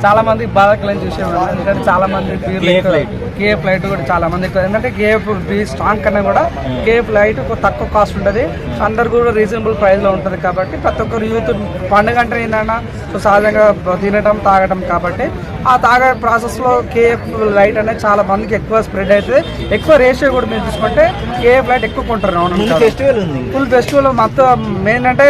చాలా మంది బాధ కలిగిన విషయం. ఎందుకంటే చాలా మంది కేఎఫ్ లైట్ కూడా చాలా మంది ఎక్కువ, ఎందుకంటే కేఎఫ్ స్ట్రాంగ్ కన్నా కూడా కేఎఫ్ లైట్ తక్కువ కాస్ట్ ఉంటుంది, అందరు కూడా రీజనబుల్ ప్రైస్లో ఉంటుంది. కాబట్టి ప్రతి ఒక్కరు యూత్ పండుగ అంటే ఏంటన్నా సో సహజంగా తినటం తాగటం, కాబట్టి ఆ తాగే ప్రాసెస్లో కేఎఫ్ లైట్ అనేది చాలా మందికి ఎక్కువ స్ప్రెడ్ అవుతుంది. ఎక్కువ రేషియో కూడా మీరు చూసుకుంటే కేఎఫ్ లైట్ ఎక్కువ కొంటారు. ఫుల్ ఫెస్టివల్ మొత్తం మెయిన్ అంటే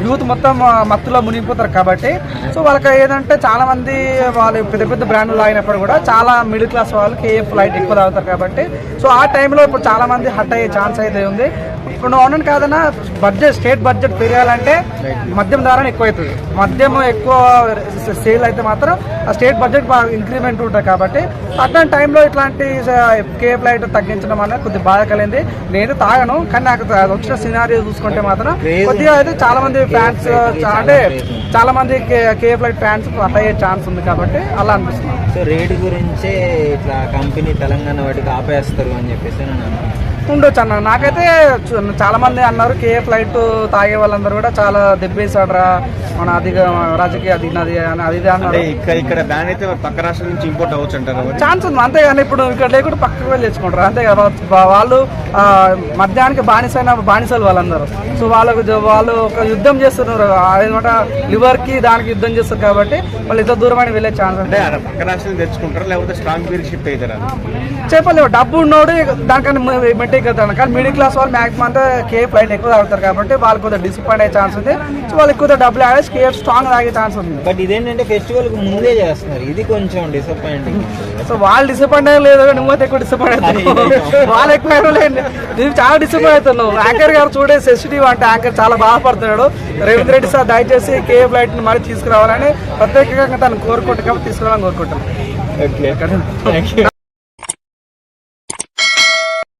యూత్ మొత్తం మత్తులో మునిగిపోతారు. కాబట్టి సో వాళ్ళకి ఏదంటే చాలా మంది వాళ్ళు పెద్ద పెద్ద బ్రాండ్లు తాగినప్పుడు కూడా చాలా మిడిల్ క్లాస్ వాళ్ళు కేఎఫ్ లైట్ ఎక్కువ తాగుతారు. కాబట్టి సో ఆ టైంలో ఇప్పుడు చాలా మంది హట్ అయ్యే ఛాన్స్ అయితే ఉంది. ఇప్పుడు అవునని కాదన్నా స్టేట్ బడ్జెట్ పెరగాలంటే మద్యం ధర ఎక్కువ అవుతుంది. మద్యం ఎక్కువ సేల్ అయితే మాత్రం ఆ స్టేట్ బడ్జెట్ బాగా ఇంక్రిమెంట్ ఉంటుంది. కాబట్టి అట్లాంటి టైంలో ఇట్లాంటి కేఎఫ్ లైట్ తగ్గించడం అనేది కొద్దిగా బాధ కలిగింది. నేను తాగను, కానీ నాకు వచ్చిన సినారియో చూసుకుంటే మాత్రం కొద్దిగా అయితే చాలా మంది ఫ్యాన్స్ అంటే చాలా మంది కేఎఫ్ లైట్ ఫ్యాన్స్ అట్ అయ్యే ఛాన్స్ ఉంది. కాబట్టి అలా అనిపిస్తుంది. సో రేట్ గురించే ఇట్లా కంపెనీ తెలంగాణ వాటికి ఆపేస్తారు అని చెప్పేసి ఉండొచ్చు అన్న. నాకైతే చాలా మంది అన్నారు కేఎఫ్ లైట్ తాగే వాళ్ళందరూ కూడా చాలా దెబ్బేసాడరా మన అదిగా రాజకీయ అది అది అన్నారు. ఇక్కడ బ్యాన్ అయితే పక్క రాష్ట్రం నుంచి ఇంపోర్ట్ అవ్వచ్చు అంటారు. ఛాన్స్ ఉంది, అంతేగాని ఇప్పుడు ఇక్కడ లేకుండా పక్కకు వెళ్ళి తెచ్చుకుంటారు. అంతే కదా, వాళ్ళు మద్యానికి బానిసలు వాళ్ళందరూ. సో వాళ్ళు ఒక యుద్ధం చేస్తున్నారు అదనమాట, లివర్ కి దానికి యుద్ధం చేస్తారు. కాబట్టి వాళ్ళు ఇంత దూరం అని వెళ్ళే ఛాన్స్ అంటే పక్క రాష్ట్రం తెచ్చుకుంటారు, లేకపోతే స్ట్రాంగ్ బీర్ షిఫ్ట్ అవుతారు. చెప్పలేవు, డబ్బు ఉన్నోడు దానికన్నా మెయింటైన్ అవుతాను. కానీ మిడిల్ క్లాస్ వాళ్ళు మ్యాక్సిమం అంతా కేఎఫ్ లైట్ ఎక్కువ తాగుతారు. కాబట్టి వాళ్ళు కొద్దిగా డిసప్పాయింట్ అయ్యే ఛాన్స్ ఉంది. సో వాళ్ళు ఎక్కువ డబ్బులు ఆడేసి కేఎఫ్ స్ట్రాంగ్ తాగే ఛాన్స్ ఉంది. బట్ ఇదేంటంటే ఫెస్టివల్ కు ముందే చేస్తున్నారు, ఇది కొంచెం డిసప్పాయింటింగ్. సో వాళ్ళు డిసప్పాయింట్ అయ్యలేదు, నువ్వు ఎక్కువ డిసప్పాయింట్ అవుతావు. వాళ్ళు ఎక్కువ లేదు, నువ్వు చాలా డిసప్పాయింట్ అవుతున్నావు. యాంకర్ గారు చూడే సెన్సిటివ్ అంటే యాంకర్ చాలా బాధపడుతున్నాడు. రేవంత్ రెడ్డి సార్ దయచేసి కేఎఫ్ లైట్ ని మళ్ళీ తీసుకురావాలని ప్రత్యేకంగా తను కోరుకుంటున్నాం, తీసుకురావాలని కోరుకుంటున్నాను.